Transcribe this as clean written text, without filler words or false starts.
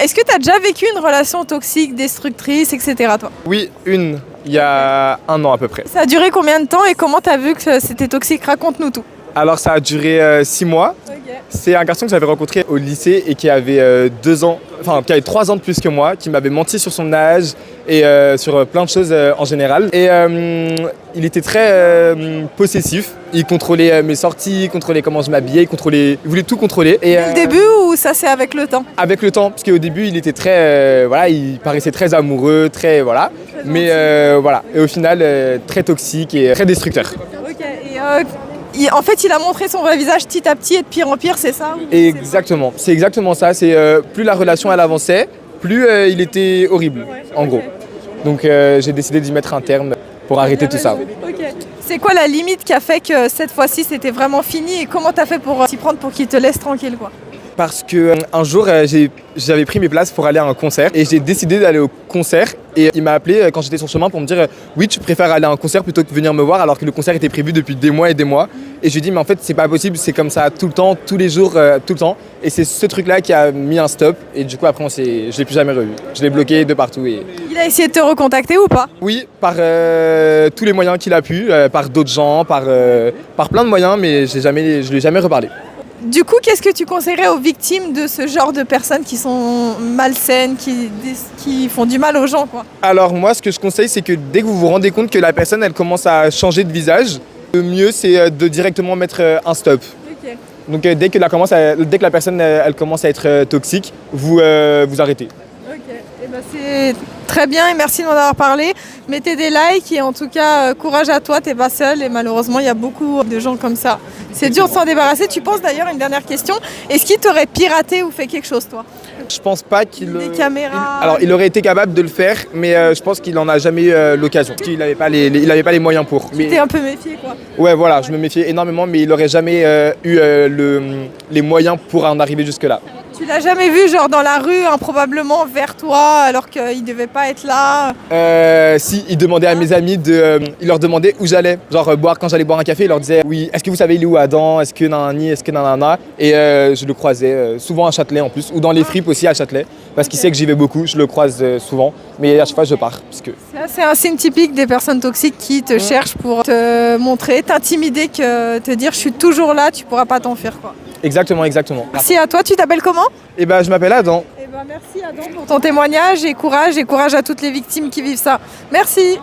Est-ce que tu as déjà vécu une relation toxique, destructrice, etc. toi? Oui, il y a 1 an à peu près. Ça a duré combien de temps et comment tu as vu que c'était toxique? Raconte-nous tout. Alors ça a duré 6 mois. C'est un garçon que j'avais rencontré au lycée et qui avait 2 ans, enfin qui avait 3 ans de plus que moi, qui m'avait menti sur son âge et sur plein de choses en général. Et il était très possessif. Il contrôlait mes sorties, il contrôlait comment je m'habillais, il voulait tout contrôler. Et, Dès le début ou ça c'est avec le temps? avec le temps, parce qu'au début il était très, voilà, il paraissait très amoureux, très voilà. Mais voilà, et au final très toxique et très destructeur. Ok. Et en fait, il a montré son vrai visage petit à petit et de pire en pire, c'est ça? Exactement, c'est exactement ça. C'est plus la relation elle avançait, plus il était horrible, en gros. Donc j'ai décidé d'y mettre un terme pour arrêter tout ça. Ok. C'est quoi la limite qui a fait que cette fois-ci c'était vraiment fini et comment t'as fait pour t'y prendre pour qu'il te laisse tranquille quoi? Parce que un jour j'avais pris mes places pour aller à un concert et j'ai décidé d'aller au concert et il m'a appelé quand j'étais sur le chemin pour me dire oui tu préfères aller à un concert plutôt que venir me voir alors que le concert était prévu depuis des mois et des mois et je lui ai dit mais en fait c'est pas possible, c'est comme ça tout le temps, tous les jours, tout le temps et c'est ce truc là qui a mis un stop et du coup après je l'ai plus jamais revu, je l'ai bloqué de partout. Il a essayé de te recontacter ou pas? Oui, par tous les moyens qu'il a pu, par d'autres gens, par plein de moyens mais je lui ai jamais reparlé. Du coup, qu'est-ce que tu conseillerais aux victimes de ce genre de personnes qui sont malsaines, qui font du mal aux gens, quoi? Alors moi, ce que je conseille, c'est que dès que vous vous rendez compte que la personne, elle commence à changer de visage, le mieux, c'est de directement mettre un stop. Ok. Donc dès que la personne, elle commence à être toxique, vous arrêtez. Ok. Eh ben, c'est très bien et merci de m'en avoir parlé. Mettez des likes et en tout cas, courage à toi, t'es pas seul et malheureusement, il y a beaucoup de gens comme ça. C'est dur de s'en débarrasser. Tu penses d'ailleurs, une dernière question, est-ce qu'il t'aurait piraté ou fait quelque chose, toi? Je pense pas qu'il... Des caméras. Alors, il aurait été capable de le faire, mais je pense qu'il en a jamais eu l'occasion. Il n'avait pas les moyens pour. Tu t'es un peu méfié, quoi. Ouais, voilà, je me méfiais énormément, mais il aurait jamais eu les moyens pour en arriver jusque-là. Tu l'as jamais vu, genre dans la rue, improbablement vers toi, alors qu'il devait pas être là? Si, il demandait à mes amis il leur demandait où j'allais. Genre quand j'allais boire un café, il leur disait oui, est-ce que vous savez il est où Adam, est-ce que nanani, est-ce que nanana. Et je le croisais souvent à Châtelet en plus, ou dans les fripes aussi à Châtelet, parce qu'il sait que j'y vais beaucoup, je le croise souvent, mais à chaque fois je pars. C'est un signe typique des personnes toxiques qui te cherchent pour te montrer, t'intimider, que te dire je suis toujours là, tu pourras pas t'enfuir, quoi. Exactement. Merci à toi, tu t'appelles comment? Et je m'appelle Adam. Merci Adam pour ton témoignage et courage à toutes les victimes qui vivent ça. Merci.